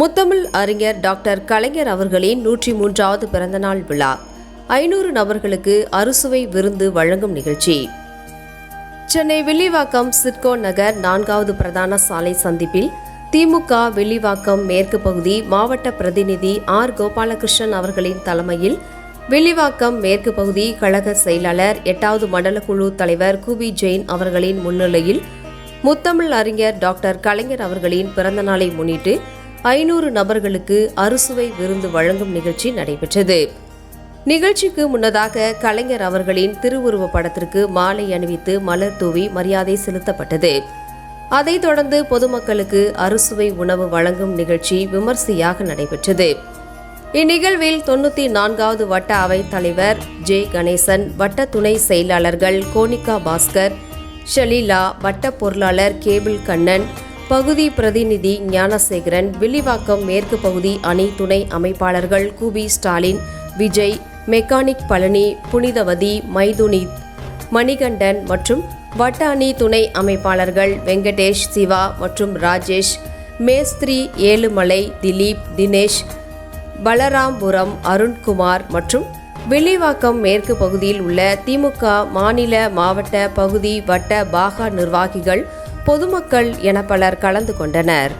முத்தமிழ் அறிஞர் டாக்டர் கலைஞர் அவர்களின் 103வது பிறந்தநாள் விழா 500 நபர்களுக்கு அறுசுவை விருந்து வழங்கும் நிகழ்ச்சி. சென்னை வில்லிவாக்கம் சிட்கோ நகர் 4வது பிரதான சாலை சந்திப்பில் திமுக வில்லிவாக்கம் மேற்கு பகுதி மாவட்ட பிரதிநிதி ஆர். கோபாலகிருஷ்ணன் அவர்களின் தலைமையில் வில்லிவாக்கம் மேற்கு பகுதி கழக செயலாளர் 8வது மண்டல குழு தலைவர் குபி ஜெயின் அவர்களின் முன்னிலையில் முத்தமிழ் அறிஞர் டாக்டர் கலைஞர் அவர்களின் பிறந்தநாளை முன்னிட்டு 500 நபர்களுக்கு அறுசுவை விருந்து வழங்கும் நிகழ்ச்சி நடைபெற்றது. நிகழ்ச்சிக்கு முன்னதாக கலைஞர் அவர்களின் திருவுருவப் படத்திற்கு மாலை அணிவித்து மலர் தூவி மரியாதை செலுத்தப்பட்டது. அதைத் தொடர்ந்து பொதுமக்களுக்கு அறுசுவை உணவு வழங்கும் நிகழ்ச்சி விமர்சையாக நடைபெற்றது. இந்நிகழ்வில் 94வது வட்ட அவைத் தலைவர் ஜே. கணேசன், வட்ட துணை செயலாளர்கள் கோனிகா பாஸ்கர், ஷலீலா, வட்ட பொருளாளர் கேபிள் கண்ணன், பகுதி பிரதிநிதி ஞானசேகரன், வில்லிவாக்கம் மேற்கு பகுதி அணி துணை அமைப்பாளர்கள் கூபி ஸ்டாலின், விஜய், மெக்கானிக் பழனி, புனிதவதி, மைதுனி, மணிகண்டன் மற்றும் வட்ட அணி துணை அமைப்பாளர்கள் வெங்கடேஷ், சிவா மற்றும் ராஜேஷ், மேஸ்திரி ஏழுமலை, திலீப், தினேஷ், பலராம்புரம், அருண்குமார் மற்றும் வில்லிவாக்கம் மேற்கு பகுதியில் உள்ள திமுக மாநில, மாவட்ட, பகுதி, வட்ட, பாகா நிர்வாகிகள், பொதுமக்கள் என பலர் கலந்து கொண்டனர்.